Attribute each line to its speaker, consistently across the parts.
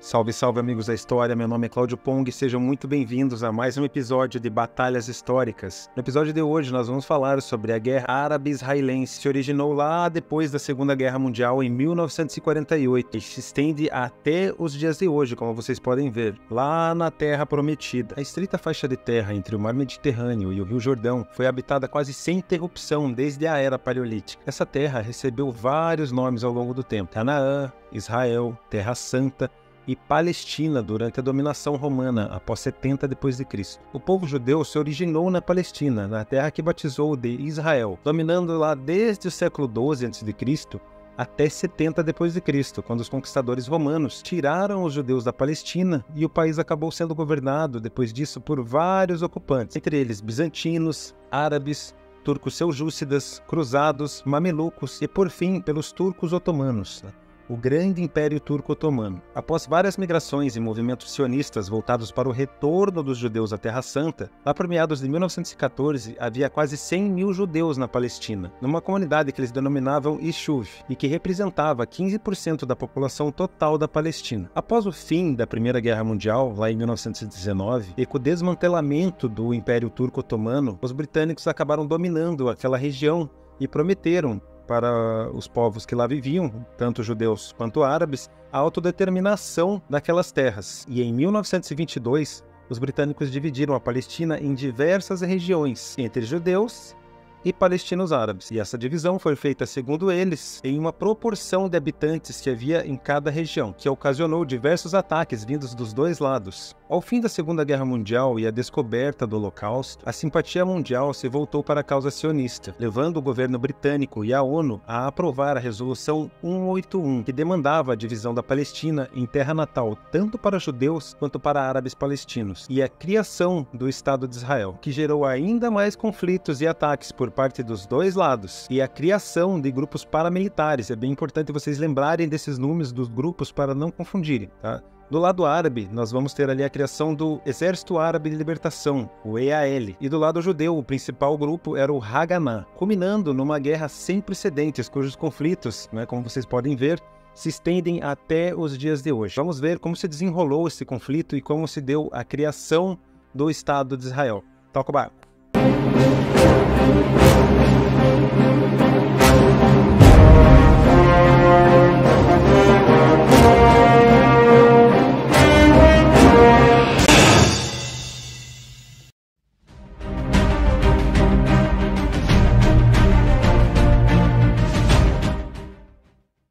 Speaker 1: Salve, salve amigos da história, meu nome é Cláudio Pong e sejam muito bem-vindos a mais um episódio de Batalhas Históricas. No episódio de hoje nós vamos falar sobre a Guerra Árabe-Israelense, que se originou lá depois da Segunda Guerra Mundial em 1948 e se estende até os dias de hoje, como vocês podem ver, lá na Terra Prometida. A estreita faixa de terra entre o Mar Mediterrâneo e o Rio Jordão foi habitada quase sem interrupção desde a Era Paleolítica. Essa terra recebeu vários nomes ao longo do tempo: Canaã, Israel, Terra Santa e Palestina durante a dominação romana após 70 d.C. O povo judeu se originou na Palestina, na terra que batizou de Israel, dominando lá desde o século XII a.C. até 70 d.C., quando os conquistadores romanos tiraram os judeus da Palestina e o país acabou sendo governado depois disso por vários ocupantes, entre eles bizantinos, árabes, turcos seljúcidas, cruzados, mamelucos e por fim pelos turcos otomanos, o grande Império Turco-Otomano. Após várias migrações e movimentos sionistas voltados para o retorno dos judeus à Terra Santa, lá por meados de 1914 havia quase 100 mil judeus na Palestina, numa comunidade que eles denominavam Yishuv, e que representava 15% da população total da Palestina. Após o fim da Primeira Guerra Mundial, lá em 1919, e com o desmantelamento do Império Turco-Otomano, os britânicos acabaram dominando aquela região e prometeram para os povos que lá viviam, tanto judeus quanto árabes, a autodeterminação daquelas terras. E em 1922, os britânicos dividiram a Palestina em diversas regiões, entre judeus e palestinos árabes. E essa divisão foi feita, segundo eles, em uma proporção de habitantes que havia em cada região, que ocasionou diversos ataques vindos dos dois lados. Ao fim da Segunda Guerra Mundial e a descoberta do Holocausto, a simpatia mundial se voltou para a causa sionista, levando o governo britânico e a ONU a aprovar a Resolução 181, que demandava a divisão da Palestina em terra natal tanto para judeus quanto para árabes palestinos, e a criação do Estado de Israel, que gerou ainda mais conflitos e ataques por parte dos dois lados, e a criação de grupos paramilitares. É bem importante vocês lembrarem desses nomes dos grupos para não confundirem, tá? Do lado árabe, nós vamos ter ali a criação do Exército Árabe de Libertação, o EAL, e do lado judeu, o principal grupo era o Haganah, culminando numa guerra sem precedentes, cujos conflitos, como vocês podem ver, se estendem até os dias de hoje. Vamos ver como se desenrolou esse conflito e como se deu a criação do Estado de Israel. Toca o barco.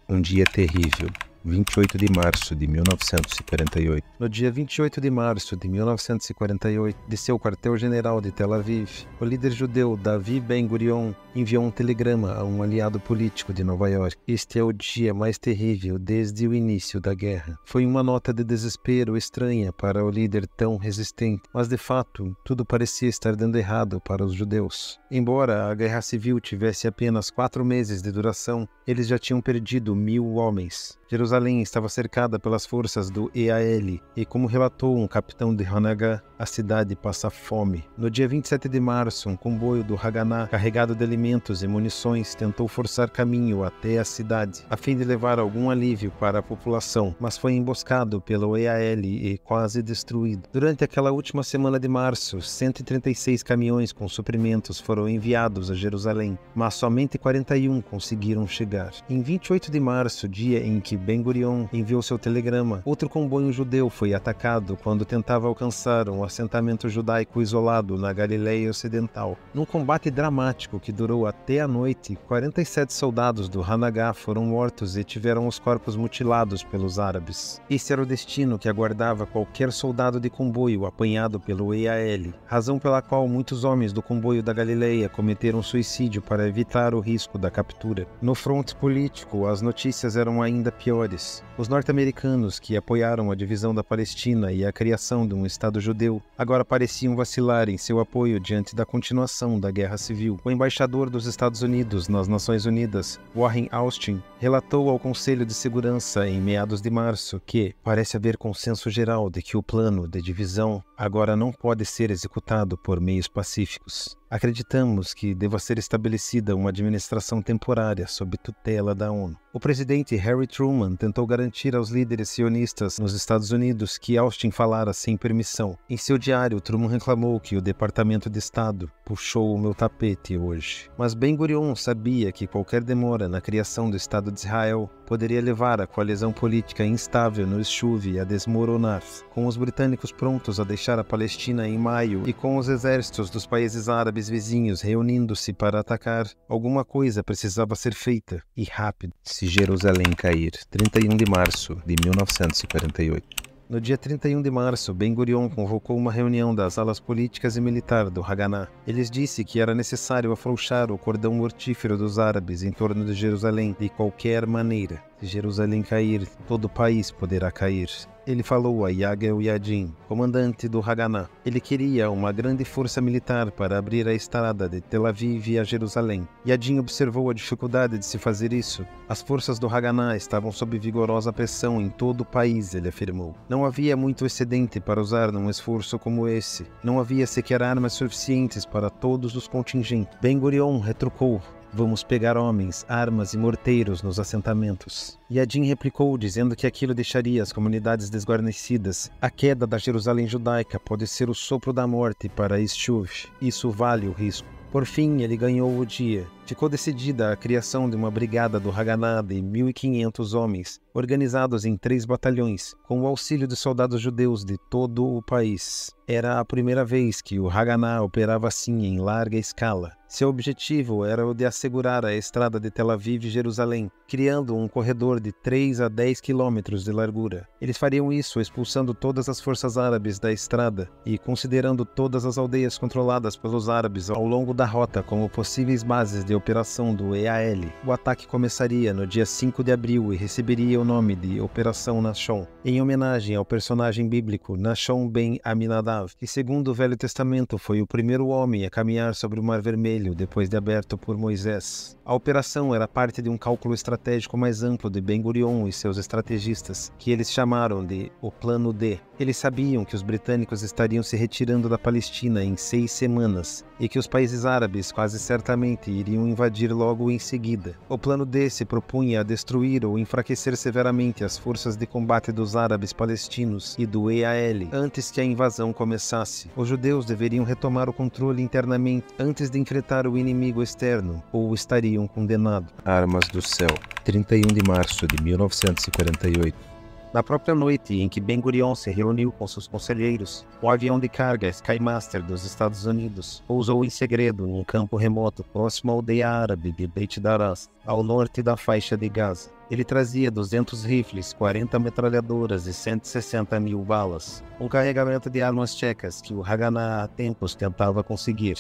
Speaker 2: Um dia terrível, 28 de março de 1948.
Speaker 1: No dia 28 de março de 1948, de seu quartel-general de Tel Aviv, o líder judeu Davi Ben-Gurion enviou um telegrama a um aliado político de Nova York. Este é o dia mais terrível desde o início da guerra. Foi uma nota de desespero estranha para o líder tão resistente, mas de fato, tudo parecia estar dando errado para os judeus. Embora a guerra civil tivesse apenas 4 meses de duração, eles já tinham perdido 1000 homens. Jerusalém estava cercada pelas forças do EAL e, como relatou um capitão de Haganah, a cidade passa fome. No dia 27 de março, um comboio do Haganah, carregado de alimentos e munições, tentou forçar caminho até a cidade, a fim de levar algum alívio para a população, mas foi emboscado pelo EAL e quase destruído. Durante aquela última semana de março, 136 caminhões com suprimentos foram enviados a Jerusalém, mas somente 41 conseguiram chegar. Em 28 de março, dia em que Ben-Gurion enviou seu telegrama, outro comboio judeu foi atacado quando tentava alcançar um assentamento judaico isolado na Galileia Ocidental. Num combate dramático que durou até a noite, 47 soldados do Haganah foram mortos e tiveram os corpos mutilados pelos árabes. Esse era o destino que aguardava qualquer soldado de comboio apanhado pelo EAL, razão pela qual muitos homens do comboio da Galileia cometeram suicídio para evitar o risco da captura. No fronte político, as notícias eram ainda piores. Os norte-americanos, que apoiaram a divisão da Palestina e a criação de um Estado judeu, agora pareciam vacilar em seu apoio diante da continuação da Guerra Civil. O embaixador dos Estados Unidos nas Nações Unidas, Warren Austin, relatou ao Conselho de Segurança em meados de março que parece haver consenso geral de que o plano de divisão agora não pode ser executado por meios pacíficos.
Speaker 2: Acreditamos que deva ser estabelecida uma administração temporária sob tutela da ONU. O presidente Harry Truman tentou garantir aos líderes sionistas nos Estados Unidos que Austin falara sem permissão. Em seu diário, Truman reclamou que o Departamento de Estado puxou o meu tapete hoje. Mas Ben-Gurion sabia que qualquer demora na criação do Estado de Israel poderia levar a coalizão política instável no Ixuve a desmoronar. Com os britânicos prontos a deixar a Palestina em maio e com os exércitos dos países árabes vizinhos reunindo-se para atacar, alguma coisa precisava ser feita, e rápido. Se Jerusalém cair, 31 de março de 1948. No dia 31 de março, Ben-Gurion convocou uma reunião das alas políticas e militar do Haganah. Ele disse que era necessário afrouxar o cordão mortífero dos árabes em torno de Jerusalém de qualquer maneira. Se Jerusalém cair, todo o país poderá cair. Ele falou a Yagel Yadin, comandante do Haganah. Ele queria uma grande força militar para abrir a estrada de Tel Aviv a Jerusalém. Yadin observou a dificuldade de se fazer isso. As forças do Haganah estavam sob vigorosa pressão em todo o país, ele afirmou. Não havia muito excedente para usar num esforço como esse. Não havia sequer armas suficientes para todos os contingentes. Ben-Gurion retrucou: "Vamos pegar homens, armas e morteiros nos assentamentos." Yadin replicou, dizendo que aquilo deixaria as comunidades desguarnecidas. A queda da Jerusalém judaica pode ser o sopro da morte para Ixuv. Isso vale o risco. Por fim, ele ganhou o dia. Ficou decidida a criação de uma brigada do Haganah de 1.500 homens, organizados em 3 batalhões, com o auxílio de soldados judeus de todo o país. Era a primeira vez que o Haganah operava assim em larga escala. Seu objetivo era o de assegurar a estrada de Tel Aviv e Jerusalém, criando um corredor de 3 a 10 quilômetros de largura. Eles fariam isso expulsando todas as forças árabes da estrada e considerando todas as aldeias controladas pelos árabes ao longo da rota como possíveis bases de operação do EAL. O ataque começaria no dia 5 de abril e receberia o nome de Operação Nachshon, em homenagem ao personagem bíblico Nachshon ben Aminadav, que segundo o Velho Testamento foi o primeiro homem a caminhar sobre o Mar Vermelho depois de aberto por Moisés. A operação era parte de um cálculo estratégico mais amplo de Ben-Gurion e seus estrategistas, que eles chamaram de o Plano D. Eles sabiam que os britânicos estariam se retirando da Palestina em 6 semanas e que os países árabes quase certamente iriam invadir logo em seguida. O Plano D se propunha a destruir ou enfraquecer severamente as forças de combate dos árabes palestinos e do EAL antes que a invasão começasse. Os judeus deveriam retomar o controle internamente antes de enfrentar o inimigo externo, ou estariam condenados. Armas do Céu, 31 de março de 1948.
Speaker 1: Na própria noite em que Ben-Gurion se reuniu com seus conselheiros, o avião de carga Skymaster dos Estados Unidos pousou em segredo num campo remoto próximo à aldeia árabe de Beit Daras, ao norte da faixa de Gaza. Ele trazia 200 rifles, 40 metralhadoras e 160 mil balas, um carregamento de armas tchecas que o Haganah há tempos tentava conseguir.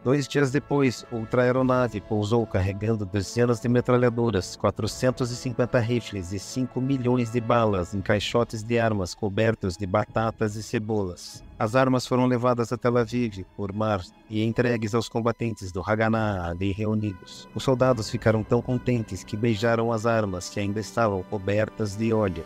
Speaker 1: 2 dias depois, outra aeronave pousou carregando dezenas de metralhadoras, 450 rifles e 5 milhões de balas em caixotes de armas cobertos de batatas e cebolas. As armas foram levadas a Tel Aviv por mar e entregues aos combatentes do Haganah ali reunidos. Os soldados ficaram tão contentes que beijaram as armas que ainda estavam cobertas de óleo.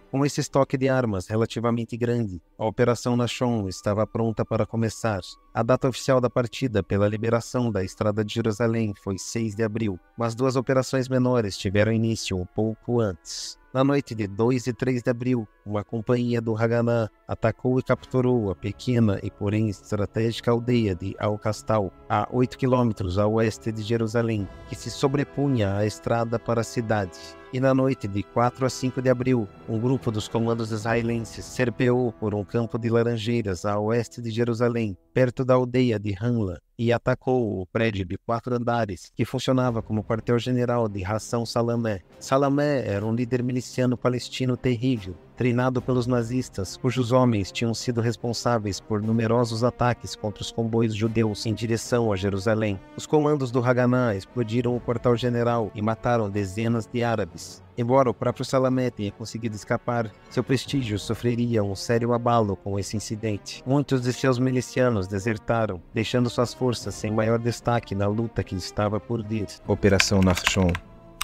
Speaker 1: Com esse estoque de armas relativamente grande, a Operação Nachshon estava pronta para começar. A data oficial da partida pela liberação da Estrada de Jerusalém foi 6 de abril, mas 2 operações menores tiveram início um pouco antes. Na noite de 2 e 3 de abril, uma companhia do Haganah atacou e capturou a pequena e porém estratégica aldeia de Al-Kastal, a 8 quilômetros a oeste de Jerusalém, que se sobrepunha à estrada para a cidade. E na noite de 4 a 5 de abril, um grupo dos comandos israelenses serpeou por um campo de laranjeiras a oeste de Jerusalém, perto da aldeia de Hanla, e atacou o prédio de 4 andares, que funcionava como quartel-general de Hassan Salamé. Salamé era um líder miliciano palestino terrível, treinado pelos nazistas, cujos homens tinham sido responsáveis por numerosos ataques contra os comboios judeus em direção a Jerusalém. Os comandos do Haganah explodiram o quartel-general e mataram dezenas de árabes. Embora o próprio Salamé tenha conseguido escapar, seu prestígio sofreria um sério abalo com esse incidente. Muitos de seus milicianos desertaram, deixando suas forças sem maior destaque na luta que estava por vir.
Speaker 2: Operação Nachshon,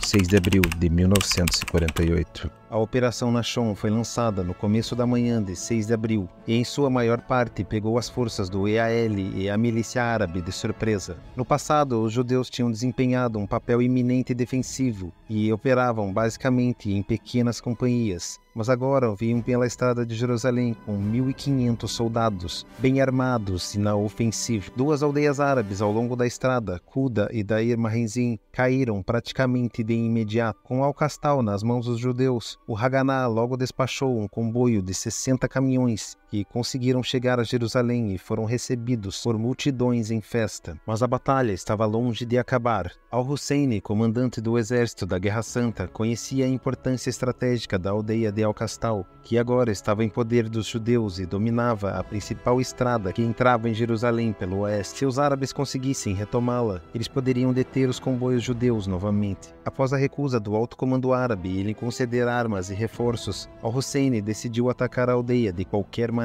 Speaker 2: 6 de abril de 1948. A Operação Nachshon foi lançada no começo da manhã de 6 de abril e em sua maior parte pegou as forças do EAL e a milícia árabe de surpresa. No passado, os judeus tinham desempenhado um papel eminente defensivo e operavam basicamente em pequenas companhias. Mas agora vinham pela estrada de Jerusalém com 1.500 soldados, bem armados e na ofensiva. 2 aldeias árabes ao longo da estrada, Kuda e Dair Mahenzin, caíram praticamente de imediato. Com Al-Kastal nas mãos dos judeus, o Haganá logo despachou um comboio de 60 caminhões que conseguiram chegar a Jerusalém e foram recebidos por multidões em festa. Mas a batalha estava longe de acabar. Al-Hussein, comandante do exército da Guerra Santa, conhecia a importância estratégica da aldeia de Al-Kastal, que agora estava em poder dos judeus e dominava a principal estrada que entrava em Jerusalém pelo oeste. Se os árabes conseguissem retomá-la, eles poderiam deter os comboios judeus novamente. Após a recusa do alto comando árabe e lhe conceder armas e reforços, Al-Hussein decidiu atacar a aldeia de qualquer maneira.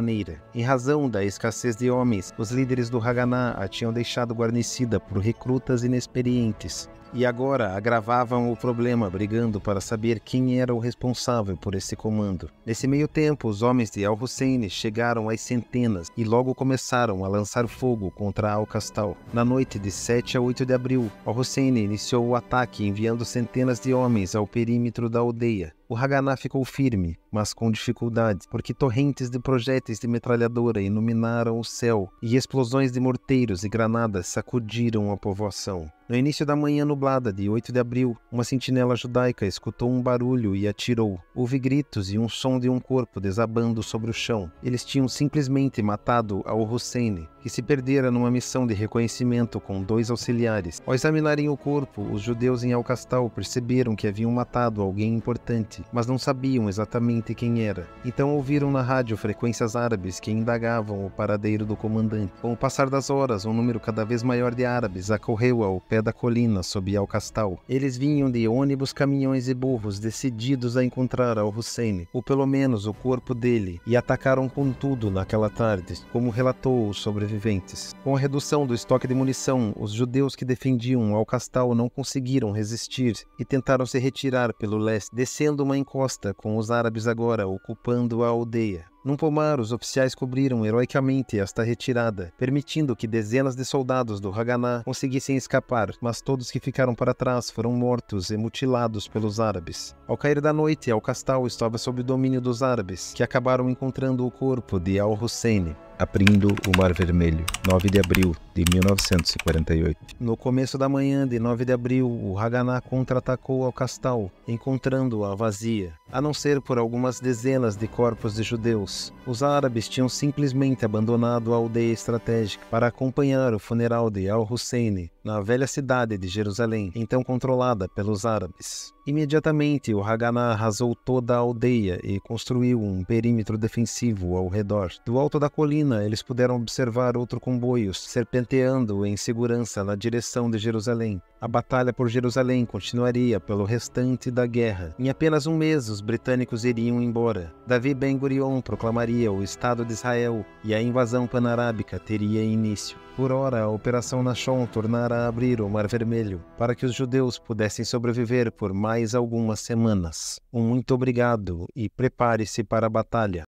Speaker 2: Em razão da escassez de homens, os líderes do Haganá a tinham deixado guarnecida por recrutas inexperientes. E agora agravavam o problema, brigando para saber quem era o responsável por esse comando. Nesse meio tempo, os homens de Al-Hussein chegaram às centenas e logo começaram a lançar fogo contra Al-Kastal. Na noite de 7 a 8 de abril, Al-Hussein iniciou o ataque enviando centenas de homens ao perímetro da aldeia. O Haganá ficou firme, mas com dificuldade, porque torrentes de projéteis de metralhadora iluminaram o céu e explosões de morteiros e granadas sacudiram a povoação. No início da manhã nublada de 8 de abril, uma sentinela judaica escutou um barulho e atirou. Houve gritos e um som de um corpo desabando sobre o chão. Eles tinham simplesmente matado Al-Hussein, que se perdera numa missão de reconhecimento com 2 auxiliares. Ao examinarem o corpo, os judeus em Al-Kastal perceberam que haviam matado alguém importante, mas não sabiam exatamente quem era. Então ouviram na rádio frequências árabes que indagavam o paradeiro do comandante. Com o passar das horas, um número cada vez maior de árabes acorreu ao pé da colina sob Al-Kastal. Eles vinham de ônibus, caminhões e burros, decididos a encontrar Al-Hussein, ou pelo menos o corpo dele, e atacaram com tudo naquela tarde, como relatou os sobreviventes. Com a redução do estoque de munição, os judeus que defendiam Al-Kastal não conseguiram resistir e tentaram se retirar pelo leste, descendo uma encosta, com os árabes agora ocupando a aldeia. Num pomar, os oficiais cobriram heroicamente esta retirada, permitindo que dezenas de soldados do Haganá conseguissem escapar, mas todos que ficaram para trás foram mortos e mutilados pelos árabes. Ao cair da noite, Al-Kastal estava sob o domínio dos árabes, que acabaram encontrando o corpo de Al-Hussein, abrindo o Mar Vermelho, 9 de abril de 1948. No começo da manhã de 9 de abril, o Haganá contra-atacou Al-Kastal, encontrando-a vazia, a não ser por algumas dezenas de corpos de judeus. Os árabes tinham simplesmente abandonado a aldeia estratégica para acompanhar o funeral de Al-Hussein na velha cidade de Jerusalém, então controlada pelos árabes. Imediatamente, o Haganá arrasou toda a aldeia e construiu um perímetro defensivo ao redor. Do alto da colina, eles puderam observar outro comboio serpenteando em segurança na direção de Jerusalém. A batalha por Jerusalém continuaria pelo restante da guerra. Em apenas um mês, os britânicos iriam embora. Davi Ben-Gurion proclamaria o Estado de Israel e a invasão pan-arábica teria início. Por ora, a Operação Nachshon tornara a abrir o Mar Vermelho para que os judeus pudessem sobreviver por mais algumas semanas. Muito obrigado e prepare-se para a batalha.